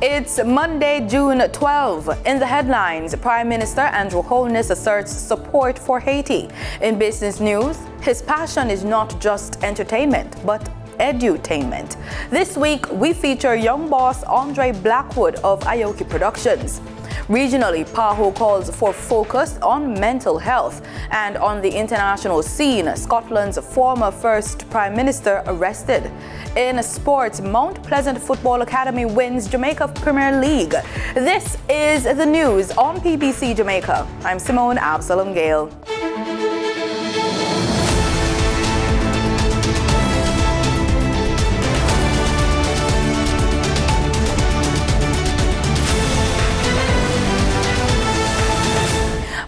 It's Monday, June 12. In the headlines, Prime Minister Andrew Holness asserts support for Haiti. In business news, his passion is not just entertainment, but edutainment. This week, we feature young boss Andre Blackwood of Aoki Productions. Regionally, PAHO calls for focus on mental health. And on the international scene, Scotland's former first Prime Minister arrested. In sports, Mount Pleasant Football Academy wins Jamaica Premier League. This is the news on PBC Jamaica. I'm Simone Absalom Gale.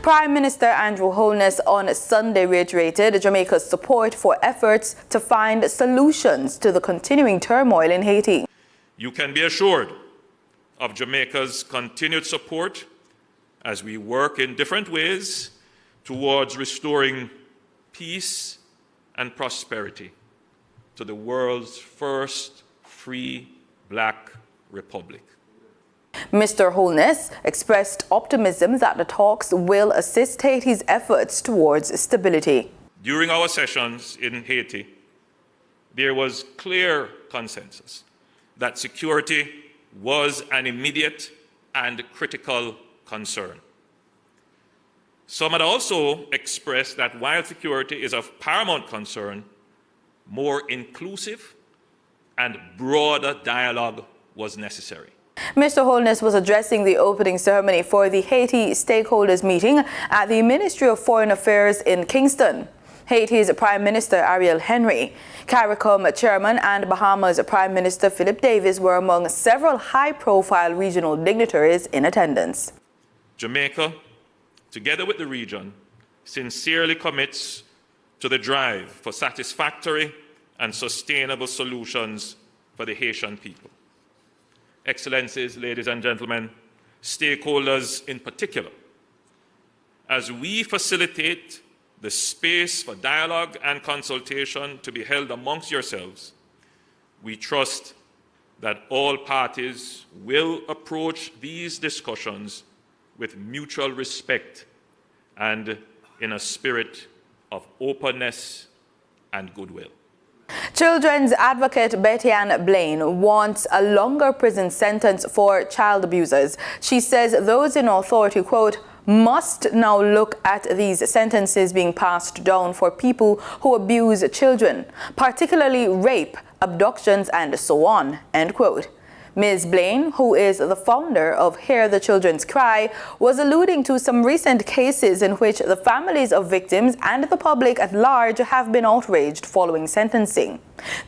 Prime Minister Andrew Holness on Sunday reiterated Jamaica's support for efforts to find solutions to the continuing turmoil in Haiti. You can be assured of Jamaica's continued support as we work in different ways towards restoring peace and prosperity to the world's first free Black republic. Mr. Holness expressed optimism that the talks will assist Haiti's efforts towards stability. During our sessions in Haiti, there was clear consensus that security was an immediate and critical concern. Some had also expressed that while security is of paramount concern, more inclusive and broader dialogue was necessary. Mr. Holness was addressing the opening ceremony for the Haiti stakeholders meeting at the Ministry of Foreign Affairs in Kingston. Haiti's Prime Minister Ariel Henry, CARICOM Chairman and Bahamas Prime Minister Philip Davis were among several high-profile regional dignitaries in attendance. Jamaica, together with the region, sincerely commits to the drive for satisfactory and sustainable solutions for the Haitian people. Excellencies, ladies and gentlemen, stakeholders in particular, as we facilitate the space for dialogue and consultation to be held amongst yourselves, we trust that all parties will approach these discussions with mutual respect and in a spirit of openness and goodwill. Children's advocate Betty Ann Blaine wants a longer prison sentence for child abusers. She says those in authority, quote, must now look at these sentences being passed down for people who abuse children, particularly rape, abductions, and so on, end quote. Ms. Blaine, who is the founder of Hear the Children's Cry, was alluding to some recent cases in which the families of victims and the public at large have been outraged following sentencing.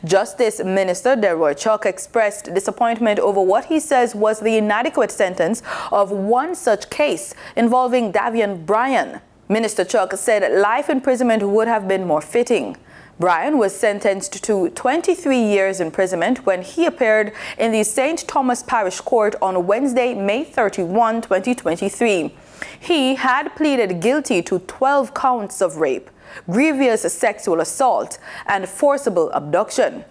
Justice Minister Delroy Chuck expressed disappointment over what he says was the inadequate sentence of one such case involving Davian Bryan. Minister Chuck said life imprisonment would have been more fitting. Bryan was sentenced to 23 years imprisonment when he appeared in the St. Thomas Parish Court on Wednesday, May 31, 2023. He had pleaded guilty to 12 counts of rape, grievous sexual assault, and forcible abduction.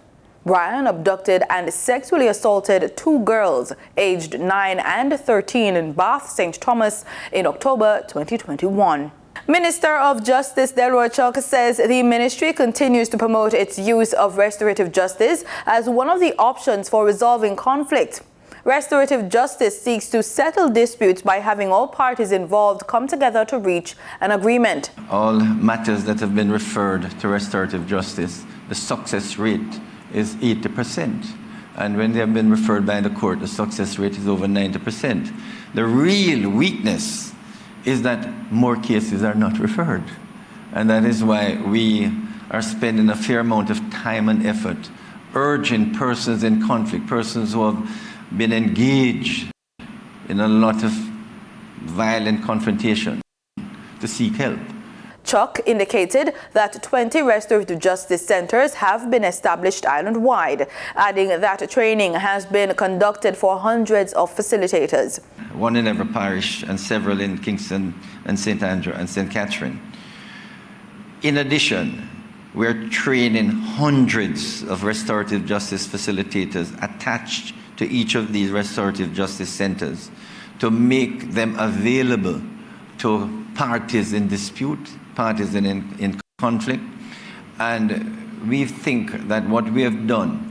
Bryan abducted and sexually assaulted two girls aged 9 and 13 in Bath, St. Thomas in October 2021. Minister of Justice Delroy Chuck says the ministry continues to promote its use of restorative justice as one of the options for resolving conflict. Restorative justice seeks to settle disputes by having all parties involved come together to reach an agreement. All matters that have been referred to restorative justice, the success rate is 80%. And when they have been referred by the court, the success rate is over 90%. The real weakness is that more cases are not referred. And that is why we are spending a fair amount of time and effort urging persons in conflict, persons who have been engaged in a lot of violent confrontation, to seek help. Chuck indicated that 20 restorative justice centers have been established island-wide, adding that training has been conducted for hundreds of facilitators. One in every parish and several in Kingston and St. Andrew and St. Catherine. In addition, we're training hundreds of restorative justice facilitators attached to each of these restorative justice centers to make them available to parties in dispute, parties in conflict. And we think that what we have done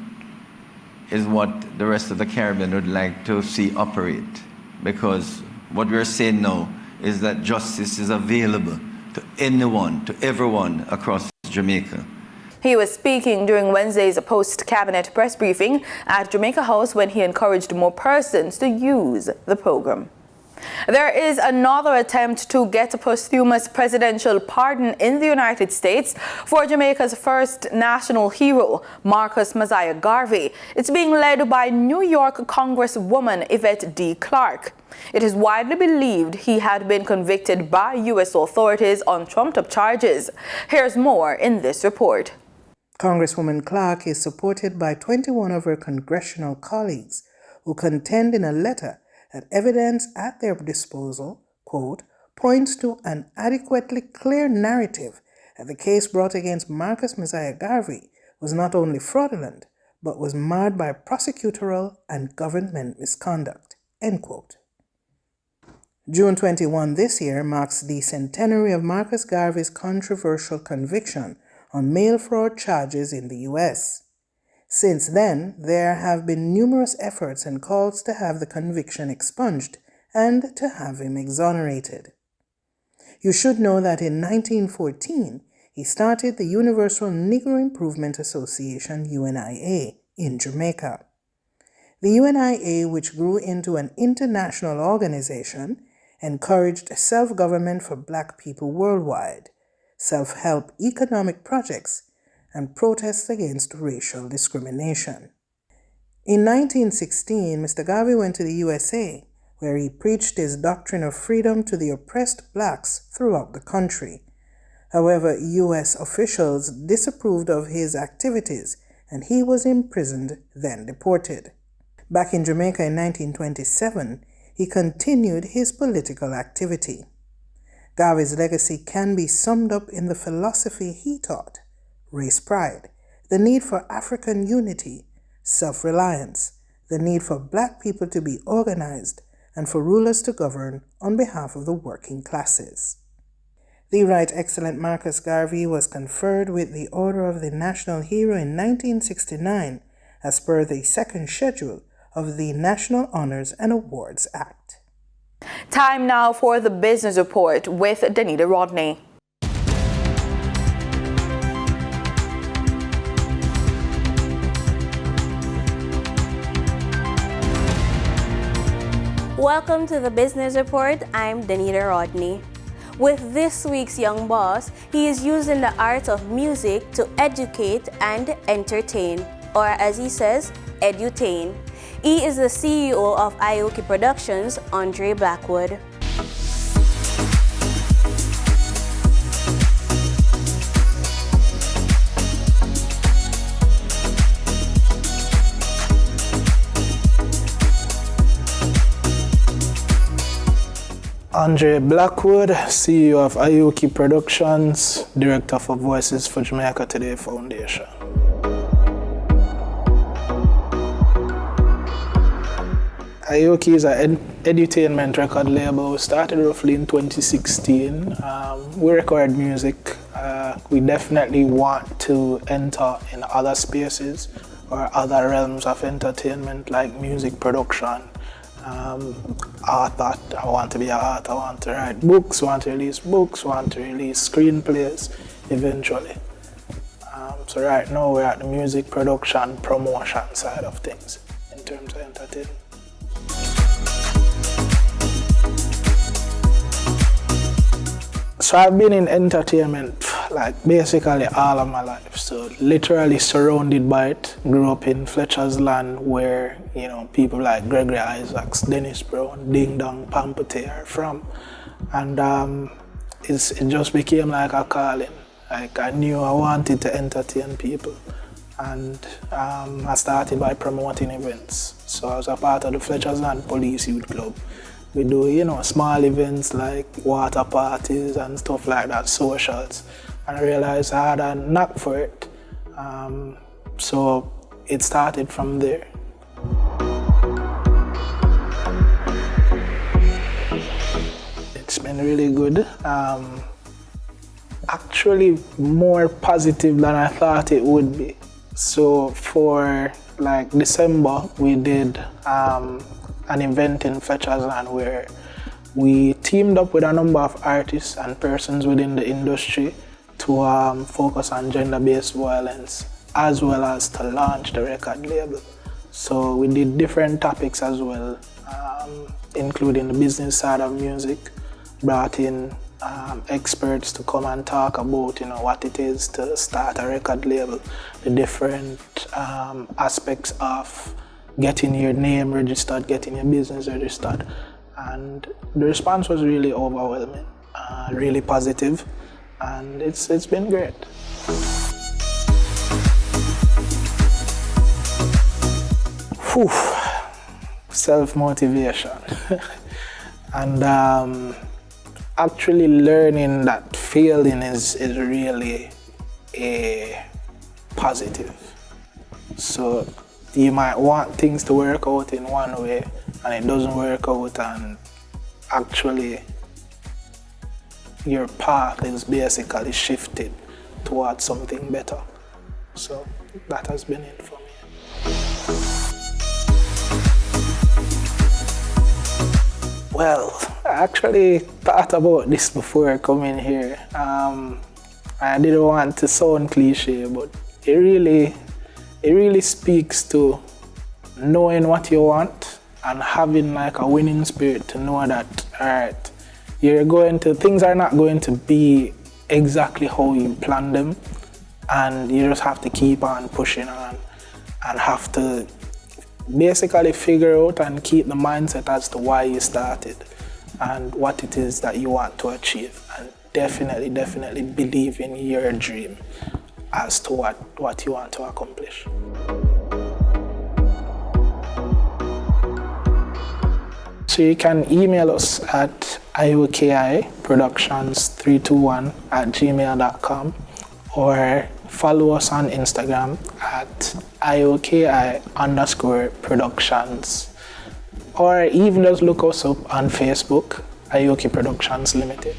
is what the rest of the Caribbean would like to see operate, because what we're saying now is that justice is available to anyone, to everyone across Jamaica. He was speaking during Wednesday's post-cabinet press briefing at Jamaica House when he encouraged more persons to use the program. There is another attempt to get a posthumous presidential pardon in the United States for Jamaica's first national hero, Marcus Mosiah Garvey. It's being led by New York Congresswoman Yvette D. Clarke. It is widely believed he had been convicted by U.S. authorities on trumped-up charges. Here's more in this report. Congresswoman Clarke is supported by 21 of her congressional colleagues who contend in a letter that evidence at their disposal, quote, points to an adequately clear narrative that the case brought against Marcus Mosiah Garvey was not only fraudulent, but was marred by prosecutorial and government misconduct, end quote. June 21 this year marks the centenary of Marcus Garvey's controversial conviction on mail fraud charges in the U.S. Since then, there have been numerous efforts and calls to have the conviction expunged and to have him exonerated. You should know that in 1914, he started the Universal Negro Improvement Association, UNIA, in Jamaica. The UNIA, which grew into an international organization, encouraged self-government for Black people worldwide, self-help economic projects, and protests against racial discrimination. In 1916, Mr. Garvey went to the USA, where he preached his doctrine of freedom to the oppressed blacks throughout the country. However, U.S. officials disapproved of his activities, and he was imprisoned, then deported. Back in Jamaica in 1927, he continued his political activity. Garvey's legacy can be summed up in the philosophy he taught: race pride, the need for African unity, self-reliance, the need for Black people to be organized, and for rulers to govern on behalf of the working classes. The Right Excellent Marcus Garvey was conferred with the Order of the National Hero in 1969 as per the second schedule of the National Honors and Awards Act. Time now for the business report with Danita Rodney. Welcome to the Business Report. I'm Danita Rodney. With this week's Young Boss, he is using the art of music to educate and entertain, or as he says, edutain. He is the CEO of Aoki Productions, Andre Blackwood. Andre Blackwood, CEO of Aoki Productions, Director for Voices for Jamaica Today Foundation. Aoki is an edutainment record label. We started roughly in 2016. We record music. We definitely want to enter in other spaces or other realms of entertainment like music production. Art, I want to be an author, I want to write books, want to release screenplays eventually. So right now we're at the music production, promotion side of things in terms of entertainment. So I've been in entertainment like basically all of my life, so literally surrounded by it. Grew up in Fletcher's Land where, you know, people like Gregory Isaacs, Dennis Brown, Ding Dong, Pampete are from. And it just became like a calling. Like I knew I wanted to entertain people. And I started by promoting events. So I was a part of the Fletcher's Land Police Youth Club. We do, you know, small events like water parties and stuff like that, socials. And I realized I had a knack for it. So it started from there. really good. Actually more positive than I thought it would be. So for like December, we did an event in Fletcher's Land where we teamed up with a number of artists and persons within the industry to focus on gender-based violence, as well as to launch the record label. So we did different topics as well, including the business side of music, brought in experts to come and talk about what it is to start a record label, the different aspects of getting your name registered, getting your business registered. And the response was really overwhelming, really positive, and it's been great. Whew. Self-motivation and actually learning that failing is really a positive. So you might want things to work out in one way and it doesn't work out, and actually your path is basically shifted towards something better. So that has been it for me. Well, I actually thought about this before coming here. I didn't want to sound cliche, but it really speaks to knowing what you want and having like a winning spirit to know that, all right, things are not going to be exactly how you plan them, and you just have to keep on pushing on and have to basically figure out and keep the mindset as to why you started and what it is that you want to achieve, and definitely believe in your dream as to what you want to accomplish. So you can email us at iokiproductions321@gmail.com or follow us on Instagram at ioki_productions, or even just look us up on Facebook, Ioki Productions Limited.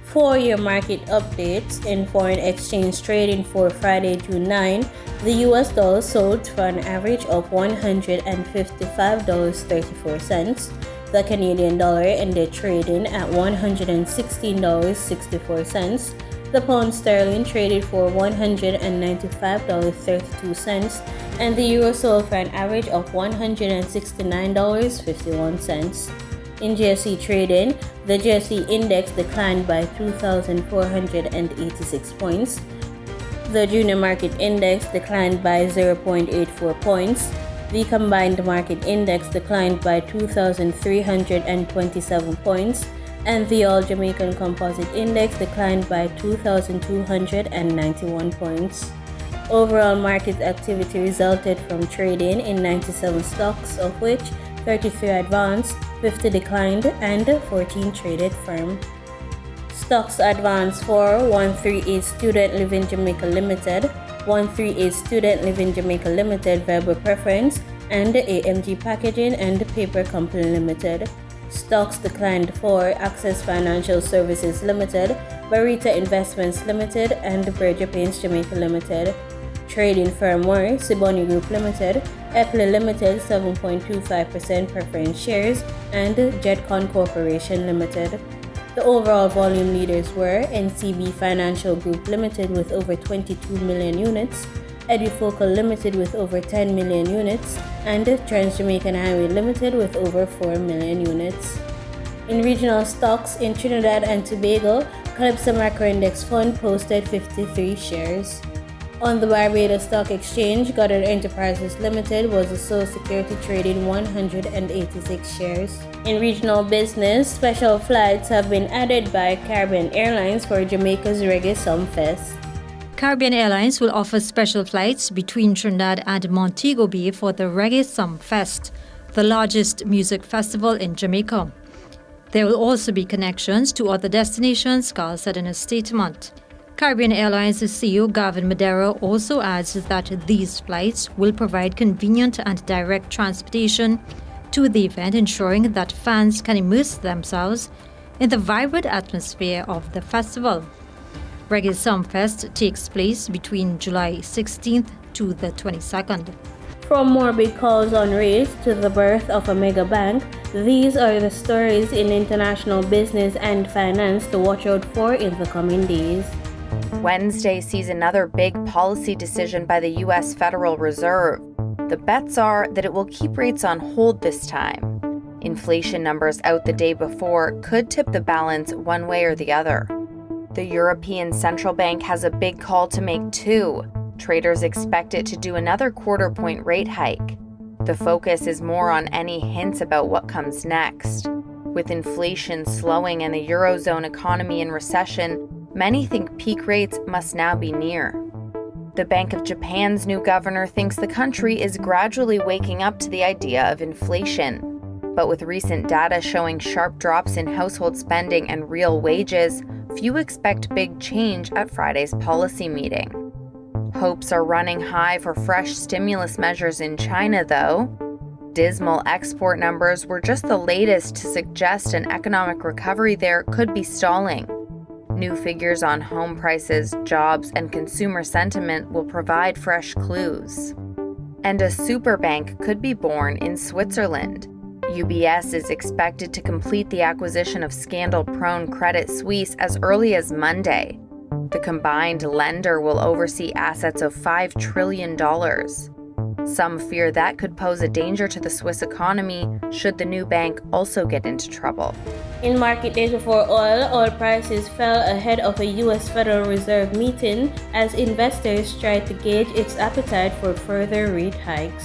For your market updates in foreign exchange trading for Friday, June 9, the US dollar sold for an average of $155.34. The Canadian dollar ended trading at $116.64. The pound sterling traded for $195.32, and the euro sold for an average of $169.51. In GSE trading, the GSE index declined by 2,486 points. The junior market index declined by 0.84 points. The combined market index declined by 2,327 points, and the All Jamaican Composite Index declined by 2,291 points. Overall market activity resulted from trading in 97 stocks, of which 33 advanced, 50 declined, and 14 traded firm. Stocks advanced for 138 Student Living Jamaica Limited, 138 Student Living Jamaica Limited Verbal Preference, and AMG Packaging and Paper Company Limited. Stocks declined for Access Financial Services Limited, Barita Investments Limited, and Berger Paints Jamaica Limited. Trading firm were Siboney Group Limited, Epley Limited 7.25% preference shares, and Jetcon Corporation Limited. The overall volume leaders were NCB Financial Group Limited with over 22 million units, Edufocal Limited with over 10 million units, and Trans-Jamaican Highway Limited with over 4 million units. In regional stocks in Trinidad and Tobago, Calypso Macro Index Fund posted 53 shares. On the Barbados Stock Exchange, Goddard Enterprises Limited was the sole security trading 186 shares. In regional business, special flights have been added by Caribbean Airlines for Jamaica's Reggae Sumfest. Caribbean Airlines will offer special flights between Trinidad and Montego Bay for the Reggae Sumfest, the largest music festival in Jamaica. There will also be connections to other destinations, Carl said in a statement. Caribbean Airlines CEO Garvey Madera also adds that these flights will provide convenient and direct transportation to the event, ensuring that fans can immerse themselves in the vibrant atmosphere of the festival. Reggae Sumfest takes place between July 16th to the 22nd. From morbid calls on race to the birth of a mega bank, these are the stories in international business and finance to watch out for in the coming days. Wednesday sees another big policy decision by the U.S. Federal Reserve. The bets are that it will keep rates on hold this time. Inflation numbers out the day before could tip the balance one way or the other. The European Central Bank has a big call to make too. Traders expect it to do another quarter-point rate hike. The focus is more on any hints about what comes next. With inflation slowing and the Eurozone economy in recession, many think peak rates must now be near. The Bank of Japan's new governor thinks the country is gradually waking up to the idea of inflation. But with recent data showing sharp drops in household spending and real wages, few expect big change at Friday's policy meeting. Hopes are running high for fresh stimulus measures in China, though. Dismal export numbers were just the latest to suggest an economic recovery there could be stalling. New figures on home prices, jobs, and consumer sentiment will provide fresh clues. And a super bank could be born in Switzerland. UBS is expected to complete the acquisition of scandal-prone Credit Suisse as early as Monday. The combined lender will oversee assets of $5 trillion. Some fear that could pose a danger to the Swiss economy should the new bank also get into trouble. In market data for oil prices fell ahead of a U.S. Federal Reserve meeting as investors tried to gauge its appetite for further rate hikes.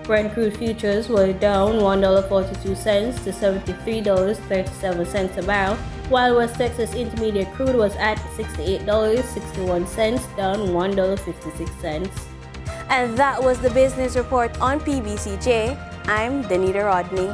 Brent crude futures were down $1.42 to $73.37 a barrel, while West Texas Intermediate crude was at $68.61, down $1.56. And that was the business report on PBCJ. I'm Danita Rodney.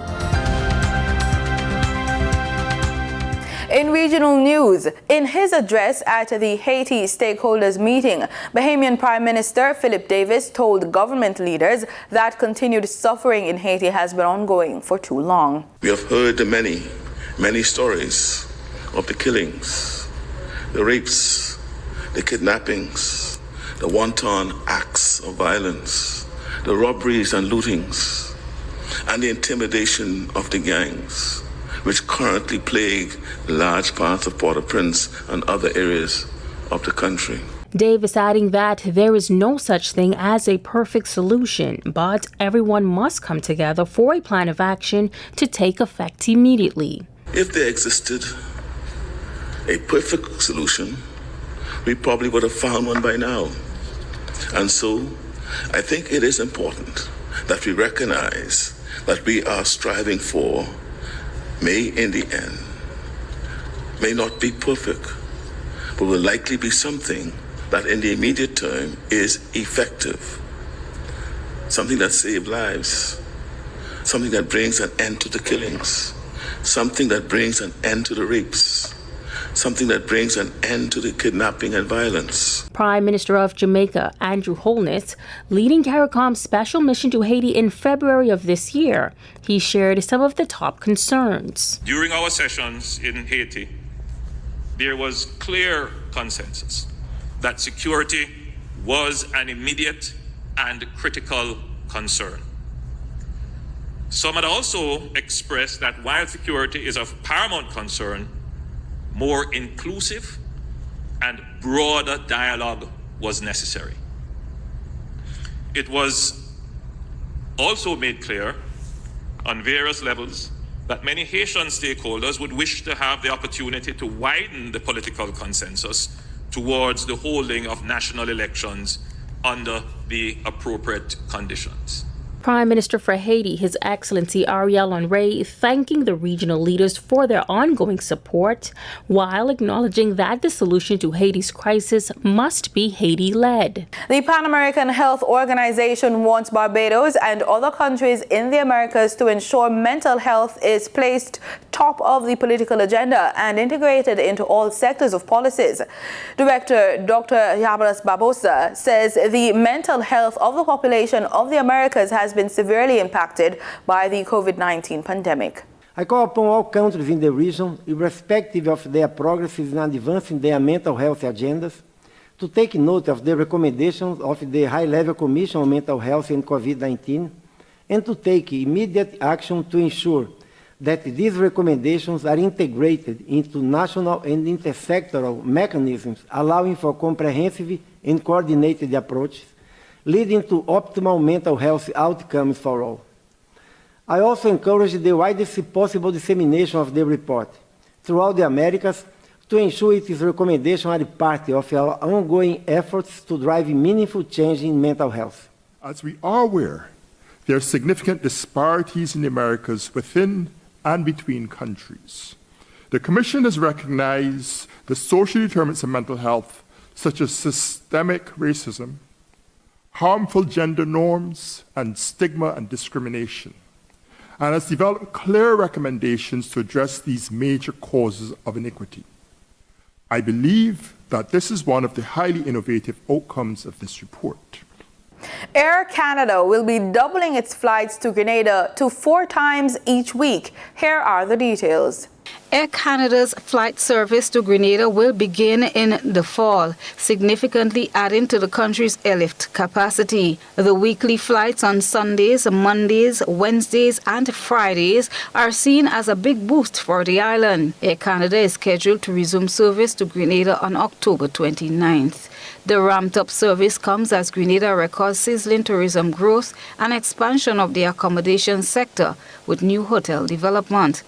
In regional news, in his address at the Haiti stakeholders meeting, Bahamian Prime Minister Philip Davis told government leaders that continued suffering in Haiti has been ongoing for too long. We have heard the many stories of the killings, the rapes, the kidnappings, the wanton acts of violence, the robberies and lootings, and the intimidation of the gangs, which currently plague large parts of Port-au-Prince and other areas of the country. Davis adding that there is no such thing as a perfect solution, but everyone must come together for a plan of action to take effect immediately. If there existed a perfect solution, we probably would have found one by now. And so, I think it is important that we recognize that we are striving for may in the end may not be perfect, but will likely be something that in the immediate term is effective, something that saves lives, something that brings an end to the killings, something that brings an end to the rapes, something that brings an end to the kidnapping and violence. Prime Minister of Jamaica, Andrew Holness, leading CARICOM's special mission to Haiti in February of this year, he shared some of the top concerns. During our sessions in Haiti, there was clear consensus that security was an immediate and critical concern. Some had also expressed that while security is of paramount concern, more inclusive and broader dialogue was necessary. It was also made clear on various levels that many Haitian stakeholders would wish to have the opportunity to widen the political consensus towards the holding of national elections under the appropriate conditions. Prime Minister for Haiti, His Excellency Ariel Henry, thanking the regional leaders for their ongoing support, while acknowledging that the solution to Haiti's crisis must be Haiti-led. The Pan American Health Organization wants Barbados and other countries in the Americas to ensure mental health is placed top of the political agenda and integrated into all sectors of policies. Director Dr. Yabras Barbosa says the mental health of the population of the Americas has been severely impacted by the COVID-19 pandemic. I call upon all countries in the region, irrespective of their progresses in advancing their mental health agendas, to take note of the recommendations of the High-Level Commission on Mental Health and COVID-19, and to take immediate action to ensure that these recommendations are integrated into national and intersectoral mechanisms allowing for comprehensive and coordinated approaches, leading to optimal mental health outcomes for all. I also encourage the widest possible dissemination of the report throughout the Americas to ensure its recommendations are part of our ongoing efforts to drive meaningful change in mental health. As we are aware, there are significant disparities in the Americas within and between countries. The Commission has recognized the social determinants of mental health, such as systemic racism, harmful gender norms, and stigma and discrimination, and has developed clear recommendations to address these major causes of inequity. I believe that this is one of the highly innovative outcomes of this report. Air Canada will be doubling its flights to Grenada to 4 times each week. Here are the details. Air Canada's flight service to Grenada will begin in the fall, significantly adding to the country's airlift capacity. The weekly flights on Sundays, Mondays, Wednesdays and Fridays are seen as a big boost for the island. Air Canada is scheduled to resume service to Grenada on October 29th. The ramped-up service comes as Grenada records sizzling tourism growth and expansion of the accommodation sector with new hotel development.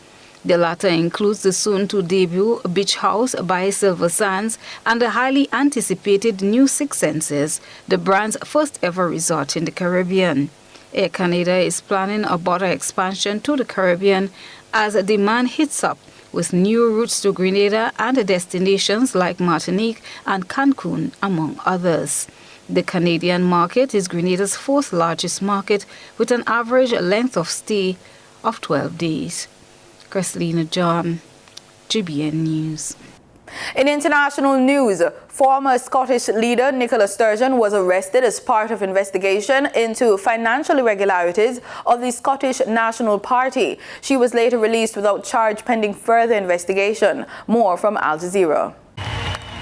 The latter includes the soon-to-debut Beach House by Silver Sands and the highly anticipated new Six Senses, the brand's first-ever resort in the Caribbean. Air Canada is planning a border expansion to the Caribbean as demand heats up, with new routes to Grenada and destinations like Martinique and Cancun, among others. The Canadian market is Grenada's 4th largest market, with an average length of stay of 12 days. Christina John, GBN News. In international news, former Scottish leader Nicola Sturgeon was arrested as part of investigation into financial irregularities of the Scottish National Party. She was later released without charge pending further investigation. More from Al Jazeera.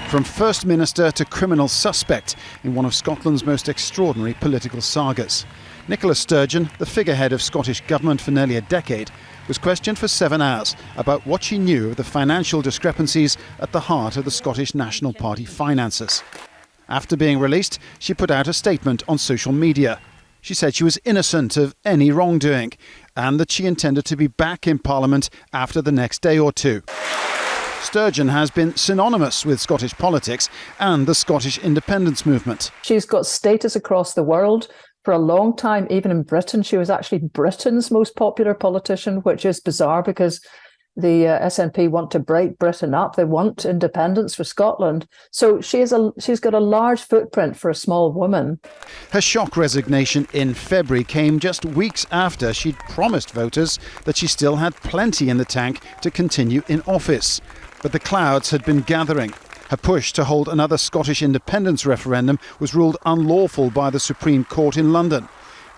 From First Minister to criminal suspect in one of Scotland's most extraordinary political sagas. Nicola Sturgeon, the figurehead of Scottish government for nearly a decade, was questioned for 7 hours about what she knew of the financial discrepancies at the heart of the Scottish National Party finances. After being released, she put out a statement on social media. She said she was innocent of any wrongdoing and that she intended to be back in Parliament after the next day or two. Sturgeon has been synonymous with Scottish politics and the Scottish independence movement. She's got status across the world. For a long time, even in Britain, she was actually Britain's most popular politician, which is bizarre because the SNP want to break Britain up. They want independence for Scotland. So she's got a large footprint for a small woman. Her shock resignation in February came just weeks after she'd promised voters that she still had plenty in the tank to continue in office. But the clouds had been gathering. Her push to hold another Scottish independence referendum was ruled unlawful by the Supreme Court in London.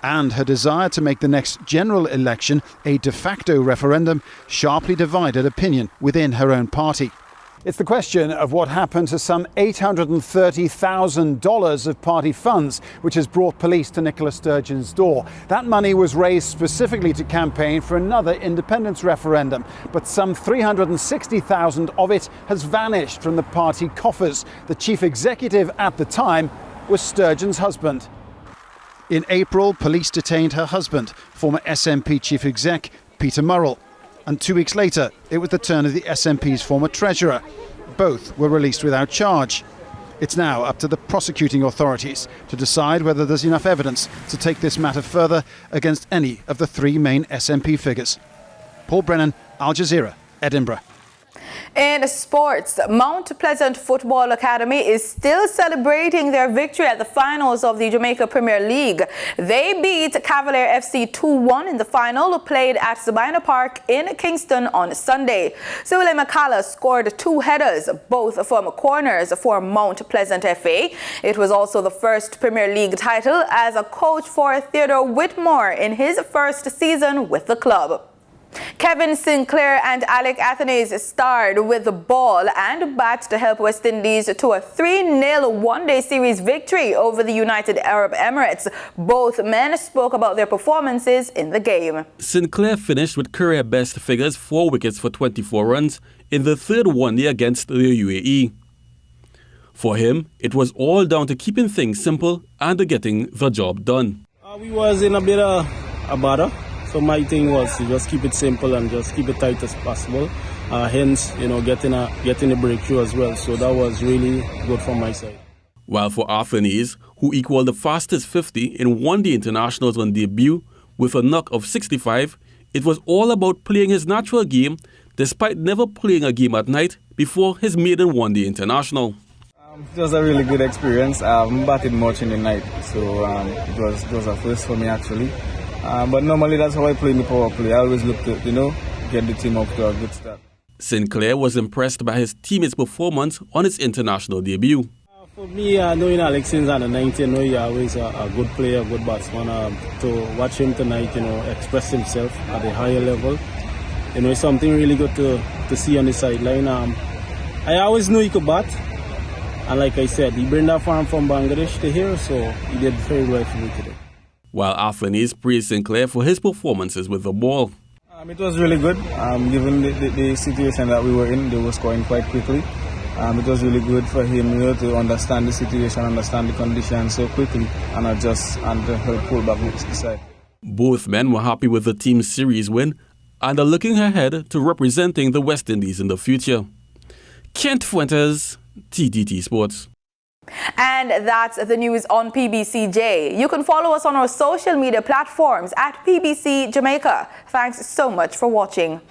And her desire to make the next general election a de facto referendum sharply divided opinion within her own party. It's the question of what happened to some $830,000 of party funds, which has brought police to Nicola Sturgeon's door. That money was raised specifically to campaign for another independence referendum, but some $360,000 of it has vanished from the party coffers. The chief executive at the time was Sturgeon's husband. In April, police detained her husband, former SNP chief exec Peter Murrell. And 2 weeks later, it was the turn of the SNP's former treasurer. Both were released without charge. It's now up to the prosecuting authorities to decide whether there's enough evidence to take this matter further against any of the 3 main SNP figures. Paul Brennan, Al Jazeera, Edinburgh. In sports, Mount Pleasant Football Academy is still celebrating their victory at the finals of the Jamaica Premier League. They beat Cavalier FC 2-1 in the final, played at Sabina Park in Kingston on Sunday. Sewile McCalla scored 2 headers, both from corners for Mount Pleasant FA. It was also the first Premier League title as a coach for Theodore Whitmore in his first season with the club. Kevin Sinclair and Alec Athanaze starred with the ball and bat to help West Indies to a 3-0 one-day series victory over the United Arab Emirates. Both men spoke about their performances in the game. Sinclair finished with career-best figures, 4 wickets for 24 runs in the third one-day against the UAE. For him, it was all down to keeping things simple and to getting the job done. We was in a bit of a bother. So my thing was to just keep it simple and just keep it tight as possible. Hence, getting a breakthrough as well. So that was really good from my side. While for Athanaze, who equaled the fastest 50 in one-day internationals on debut with a knock of 65, it was all about playing his natural game despite never playing a game at night before his maiden one-day international. It was a really good experience. I haven't batted much in the night, so it was a first for me actually. But normally that's how I play in the power play. I always look to, get the team up to a good start. Sinclair was impressed by his teammates' performance on his international debut. For me, knowing Alex since under 19, he's always a good player, a good batsman. To watch him tonight, express himself at a higher level, it's something really good to see on the sideline. I always knew he could bat. And like I said, he bring that farm from Bangladesh to here, so he did very well for me today. While Athanaze praised Sinclair for his performances with the ball. It was really good. Given the situation that we were in, they were scoring quite quickly. It was really good for him to understand the situation, understand the conditions so quickly, and adjust and to help pull back the side. Both men were happy with the team's series win and are looking ahead to representing the West Indies in the future. Kent Fuentes, TDT Sports. And that's the news on PBCJ. You can follow us on our social media platforms at PBCJamaica. Thanks so much for watching.